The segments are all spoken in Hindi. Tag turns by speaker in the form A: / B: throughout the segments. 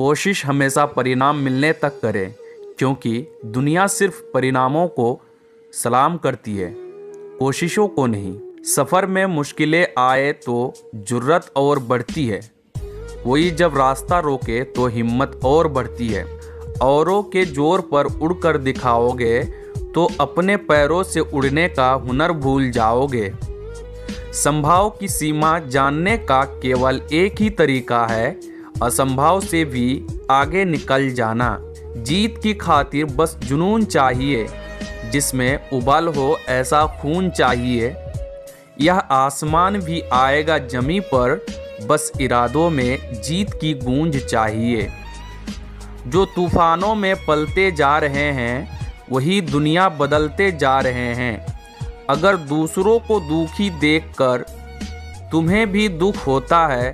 A: कोशिश हमेशा परिणाम मिलने तक करें, क्योंकि दुनिया सिर्फ परिणामों को सलाम करती है, कोशिशों को नहीं। सफ़र में मुश्किलें आए तो जुर्रत और बढ़ती है, कोई जब रास्ता रोके तो हिम्मत और बढ़ती है। औरों के जोर पर उड़कर दिखाओगे तो अपने पैरों से उड़ने का हुनर भूल जाओगे। संभाव की सीमा जानने का केवल एक ही तरीका है, असंभव से भी आगे निकल जाना। जीत की खातिर बस जुनून चाहिए, जिसमें उबाल हो ऐसा खून चाहिए। यह आसमान भी आएगा जमी पर, बस इरादों में जीत की गूंज चाहिए। जो तूफानों में पलते जा रहे हैं वही दुनिया बदलते जा रहे हैं। अगर दूसरों को दुखी देखकर तुम्हें भी दुख होता है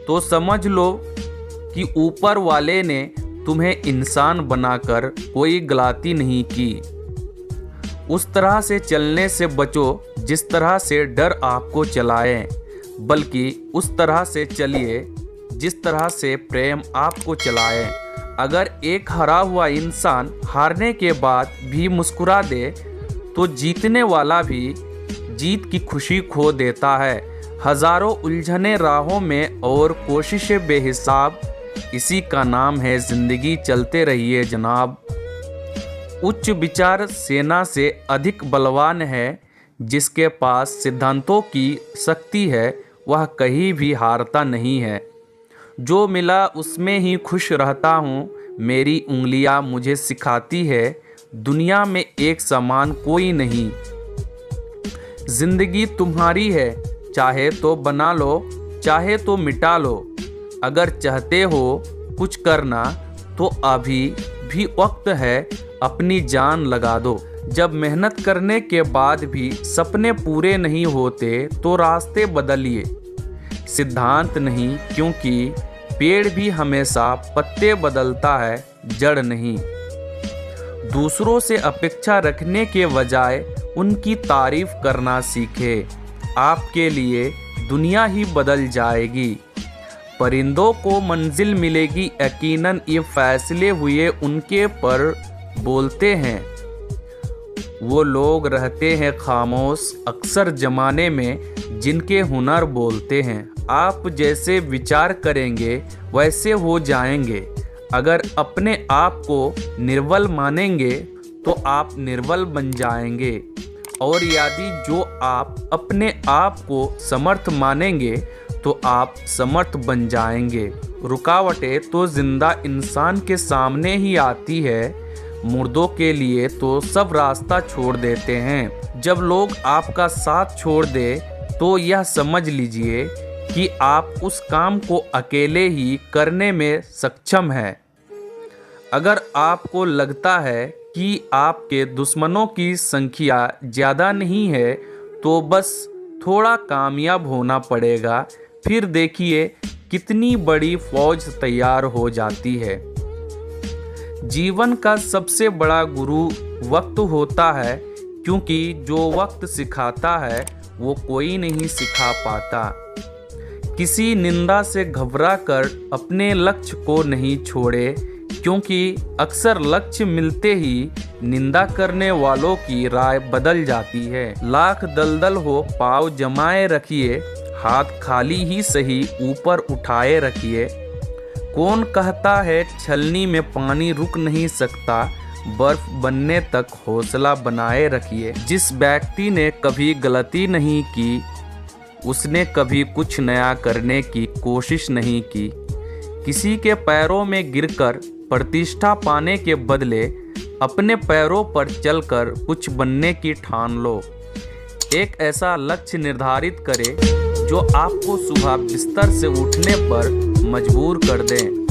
A: तो समझ लो कि ऊपर वाले ने तुम्हें इंसान बनाकर कोई गलती नहीं की। उस तरह से चलने से बचो जिस तरह से डर आपको चलाए, बल्कि उस तरह से चलिए जिस तरह से प्रेम आपको चलाए। अगर एक हारा हुआ इंसान हारने के बाद भी मुस्कुरा दे तो जीतने वाला भी जीत की खुशी खो देता है। हजारों उलझने राहों में और कोशिशें बेहिसाब, इसी का नाम है जिंदगी। चलते रहिए जनाब। उच्च विचार सेना से अधिक बलवान है, जिसके पास सिद्धांतों की शक्ति है वह कहीं भी हारता नहीं है। जो मिला उसमें ही खुश रहता हूँ, मेरी उंगलियाँ मुझे सिखाती है दुनिया में एक समान कोई नहीं। जिंदगी तुम्हारी है, चाहे तो बना लो चाहे तो मिटा लो। अगर चाहते हो कुछ करना तो अभी भी वक्त है, अपनी जान लगा दो। जब मेहनत करने के बाद भी सपने पूरे नहीं होते तो रास्ते बदलिए। सिद्धांत नहीं, क्योंकि पेड़ भी हमेशा पत्ते बदलता है, जड़ नहीं। दूसरों से अपेक्षा रखने के बजाय उनकी तारीफ करना सीखे, आपके लिए दुनिया ही बदल जाएगी। परिंदों को मंजिल मिलेगी यकीनन, ये फैसले हुए उनके पर बोलते हैं। वो लोग रहते हैं खामोश अक्सर जमाने में, जिनके हुनर बोलते हैं। आप जैसे विचार करेंगे वैसे हो जाएंगे। अगर अपने आप को निर्बल मानेंगे तो आप निर्बल बन जाएंगे, और यदि जो आप अपने आप को समर्थ मानेंगे तो आप समर्थ बन जाएंगे। रुकावटें तो जिंदा इंसान के सामने ही आती है, मुर्दों के लिए तो सब रास्ता छोड़ देते हैं। जब लोग आपका साथ छोड़ दे तो यह समझ लीजिए कि आप उस काम को अकेले ही करने में सक्षम हैं। अगर आपको लगता है कि आपके दुश्मनों की संख्या ज़्यादा नहीं है तो बस थोड़ा कामयाब होना पड़ेगा, फिर देखिए कितनी बड़ी फौज तैयार हो जाती है। जीवन का सबसे बड़ा गुरु वक्त होता है, क्योंकि जो वक्त सिखाता है वो कोई नहीं सिखा पाता। किसी निंदा से घबराकर अपने लक्ष्य को नहीं छोड़े, क्योंकि अक्सर लक्ष्य मिलते ही निंदा करने वालों की राय बदल जाती है। लाख दलदल हो पाँव जमाए रखिए, हाथ खाली ही सही ऊपर उठाए रखिए। कौन कहता है छलनी में पानी रुक नहीं सकता, बर्फ बनने तक हौसला बनाए रखिए। जिस व्यक्ति ने कभी गलती नहीं की उसने कभी कुछ नया करने की कोशिश नहीं की। किसी के पैरों में गिरकर प्रतिष्ठा पाने के बदले अपने पैरों पर चलकर कुछ बनने की ठान लो। एक ऐसा लक्ष्य निर्धारित करें जो आपको सुबह बिस्तर से उठने पर मजबूर कर दें।